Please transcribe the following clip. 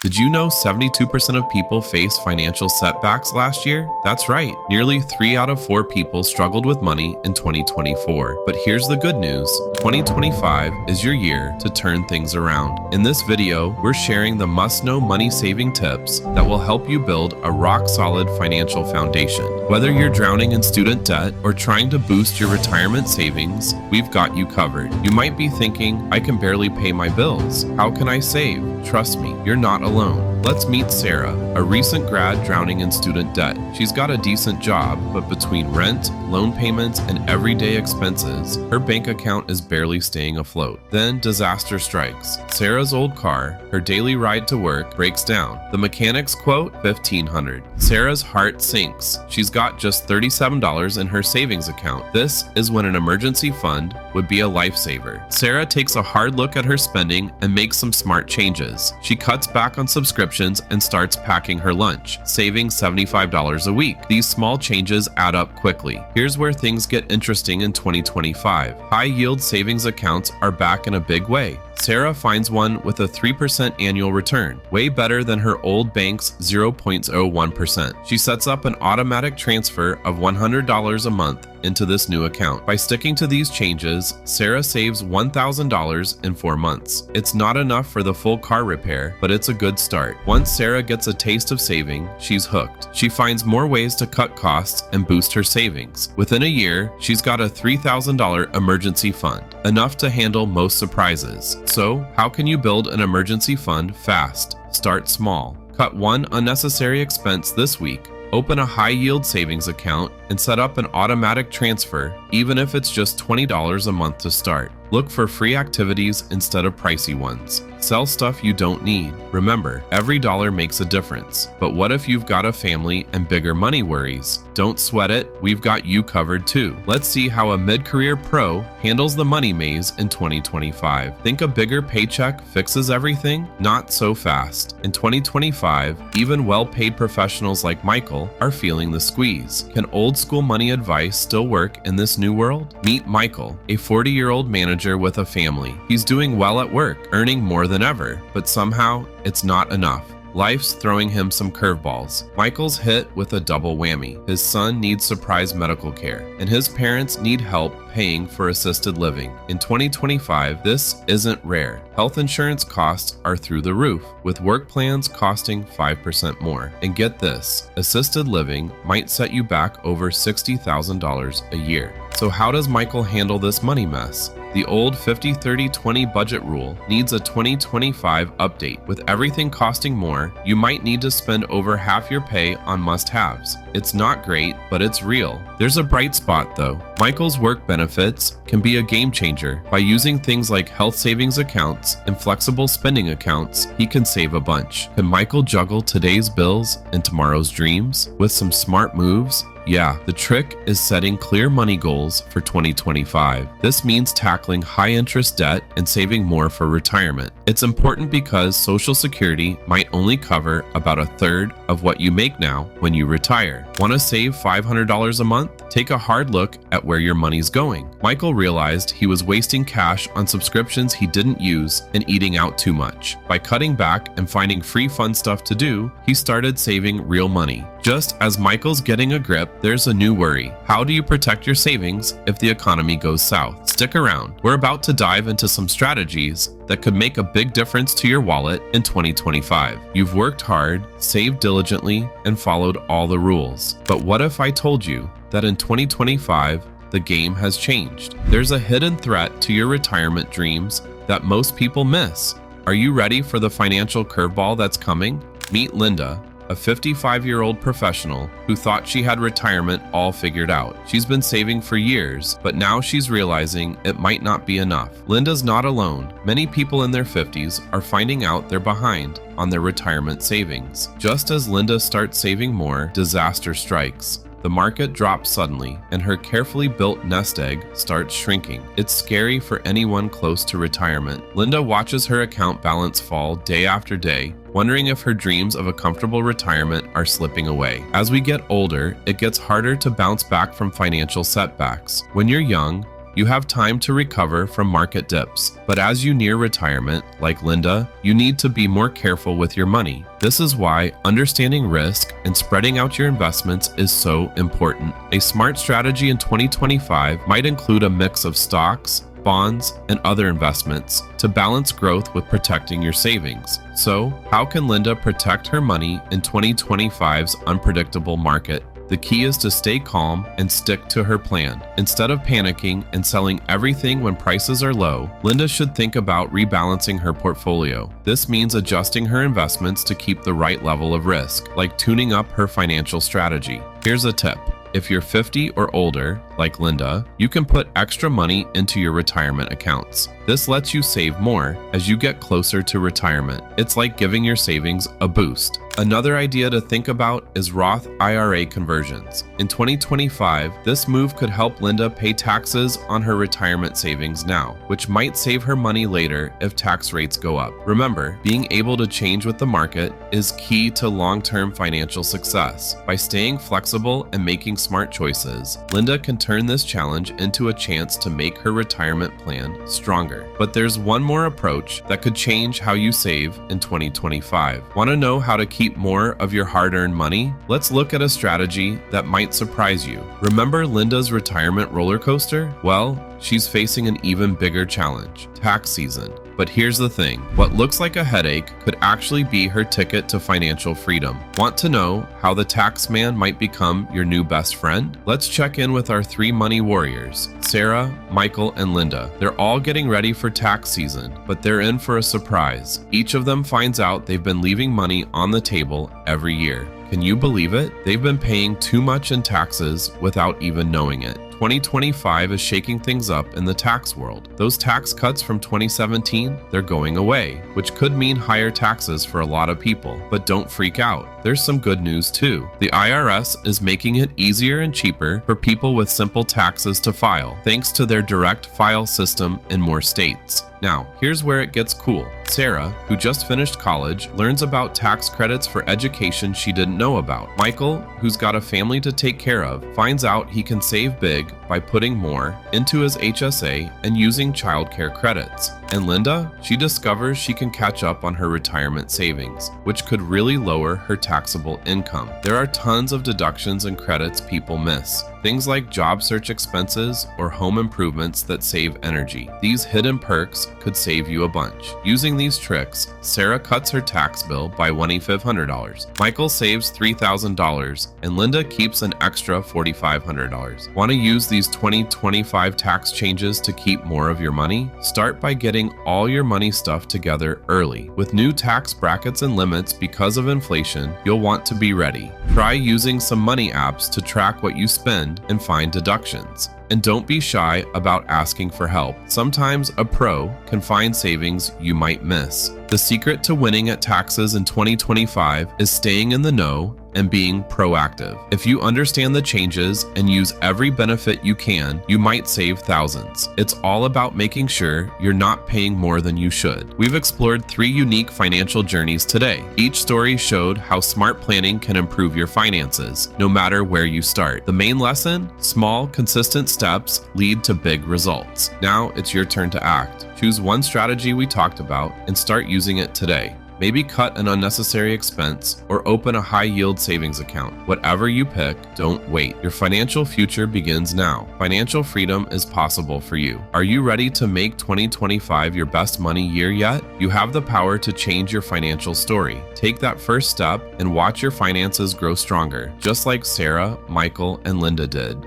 Did you know 72% of people faced financial setbacks last year? That's right, nearly 3 out of 4 people struggled with money in 2024. But here's the good news, 2025 is your year to turn things around. In this video, we're sharing the must-know money-saving tips that will help you build a rock-solid financial foundation. Whether you're drowning in student debt or trying to boost your retirement savings, we've got you covered. You might be thinking, I can barely pay my bills. How can I save? Trust me, you're not alone. Let's meet Sarah, a recent grad drowning in student debt. She's got a decent job, but between rent, loan payments, and everyday expenses, her bank account is barely staying afloat. Then disaster strikes. Sarah's old car, her daily ride to work, breaks down. The mechanic's quote, $1,500. Sarah's heart sinks. She's got just $37 in her savings account. This is when an emergency fund would be a lifesaver. Sarah takes a hard look at her spending and makes some smart changes. She cuts back on subscriptions and starts packing her lunch, saving $75 a week. These small changes add up quickly. Here's where things get interesting in 2025. High-yield savings accounts are back in a big way. Sarah finds one with a 3% annual return, way better than her old bank's 0.01%. She sets up an automatic transfer of $100 a month into this new account. By sticking to these changes, Sarah saves $1,000 in 4 months. It's not enough for the full car repair, but it's a good start. Once Sarah gets a taste of saving, she's hooked. She finds more ways to cut costs and boost her savings. Within a year, she's got a $3,000 emergency fund, enough to handle most surprises. So, how can you build an emergency fund fast? Start small. Cut one unnecessary expense this week. Open a high-yield savings account and set up an automatic transfer, even if it's just $20 a month to start. Look for free activities instead of pricey ones. Sell stuff you don't need. Remember, every dollar makes a difference. But what if you've got a family and bigger money worries? Don't sweat it, we've got you covered too. Let's see how a mid-career pro handles the money maze in 2025. Think a bigger paycheck fixes everything? Not so fast. In 2025, even well-paid professionals like Michael are feeling the squeeze. Can old-school money advice still work in this new world? Meet Michael, a 40-year-old manager with a family. He's doing well at work, earning more than ever, but somehow it's not enough. Life's throwing him some curveballs. Michael's hit with a double whammy. His son needs surprise medical care, and his parents need help paying for assisted living. In 2025, this isn't rare. Health insurance costs are through the roof, with work plans costing 5% more. And get this, assisted living might set you back over $60,000 a year. So how does Michael handle this money mess? The old 50-30-20 budget rule needs a 2025 update. With everything costing more, you might need to spend over half your pay on must-haves. It's not great, but it's real. There's a bright spot though. Michael's work benefits can be a game changer. By using things like health savings accounts and flexible spending accounts, he can save a bunch. Can Michael juggle today's bills and tomorrow's dreams? With some smart moves, yeah, the trick is setting clear money goals for 2025. This means tackling high-interest debt and saving more for retirement. It's important because Social Security might only cover about a third of what you make now when you retire. Want to save $500 a month? Take a hard look at where your money's going. Michael realized he was wasting cash on subscriptions he didn't use and eating out too much. By cutting back and finding free fun stuff to do, he started saving real money. Just as Michael's getting a grip, there's a new worry. How do you protect your savings if the economy goes south? Stick around. We're about to dive into some strategies that could make a big difference to your wallet in 2025. You've worked hard, saved diligently, and followed all the rules. But what if I told you that in 2025, the game has changed? There's a hidden threat to your retirement dreams that most people miss. Are you ready for the financial curveball that's coming? Meet Linda, a 55-year-old professional who thought she had retirement all figured out. She's been saving for years, but now she's realizing it might not be enough. Linda's not alone. Many people in their 50s are finding out they're behind on their retirement savings. Just as Linda starts saving more, disaster strikes. The market drops suddenly, and her carefully built nest egg starts shrinking. It's scary for anyone close to retirement. Linda watches her account balance fall day after day, wondering if her dreams of a comfortable retirement are slipping away. As we get older, it gets harder to bounce back from financial setbacks. When you're young, you have time to recover from market dips. But as you near retirement, like Linda, you need to be more careful with your money. This is why understanding risk and spreading out your investments is so important. A smart strategy in 2025 might include a mix of stocks, bonds, and other investments to balance growth with protecting your savings. So, how can Linda protect her money in 2025's unpredictable market? The key is to stay calm and stick to her plan. Instead of panicking and selling everything when prices are low, Linda should think about rebalancing her portfolio. This means adjusting her investments to keep the right level of risk, like tuning up her financial strategy. Here's a tip. If you're 50 or older, like Linda, you can put extra money into your retirement accounts. This lets you save more as you get closer to retirement. It's like giving your savings a boost. Another idea to think about is Roth IRA conversions. In 2025, this move could help Linda pay taxes on her retirement savings now, which might save her money later if tax rates go up. Remember, being able to change with the market is key to long-term financial success. By staying flexible and making smart choices, Linda can turn this challenge into a chance to make her retirement plan stronger. But there's one more approach that could change how you save in 2025. Want to know how to keep more of your hard-earned money? Let's look at a strategy that might surprise you. Remember Linda's retirement roller coaster? Well, she's facing an even bigger challenge, tax season. But here's the thing, what looks like a headache could actually be her ticket to financial freedom. Want to know how the tax man might become your new best friend? Let's check in with our 3 money warriors, Sarah, Michael, and Linda. They're all getting ready for tax season, but they're in for a surprise. Each of them finds out they've been leaving money on the table every year. Can you believe it? They've been paying too much in taxes without even knowing it. 2025 is shaking things up in the tax world. Those tax cuts from 2017, they're going away, which could mean higher taxes for a lot of people. But don't freak out. There's some good news too. The IRS is making it easier and cheaper for people with simple taxes to file, thanks to their direct file system in more states. Now, here's where it gets cool. Sarah, who just finished college, learns about tax credits for education she didn't know about. Michael, who's got a family to take care of, finds out he can save big by putting more into his HSA and using childcare credits. And Linda, she discovers she can catch up on her retirement savings, which could really lower her taxable income. There are tons of deductions and credits people miss. Things like job search expenses or home improvements that save energy. These hidden perks could save you a bunch. Using these tricks, Sarah cuts her tax bill by $2,500. Michael saves $3,000 and Linda keeps an extra $4,500. Want to use these 2025 tax changes to keep more of your money? Start by getting all your money stuff together early. With new tax brackets and limits because of inflation, you'll want to be ready. Try using some money apps to track what you spend and find deductions. And don't be shy about asking for help. Sometimes a pro can find savings you might miss. The secret to winning at taxes in 2025 is staying in the know and being proactive. If you understand the changes and use every benefit you can, you might save thousands. It's all about making sure you're not paying more than you should. We've explored 3 unique financial journeys today. Each story showed how smart planning can improve your finances, no matter where you start. The main lesson? Small, consistent steps lead to big results. Now it's your turn to act. Choose one strategy we talked about and start using it today. Maybe cut an unnecessary expense or open a high-yield savings account. Whatever you pick, don't wait. Your financial future begins now. Financial freedom is possible for you. Are you ready to make 2025 your best money year yet? You have the power to change your financial story. Take that first step and watch your finances grow stronger, just like Sarah, Michael, and Linda did.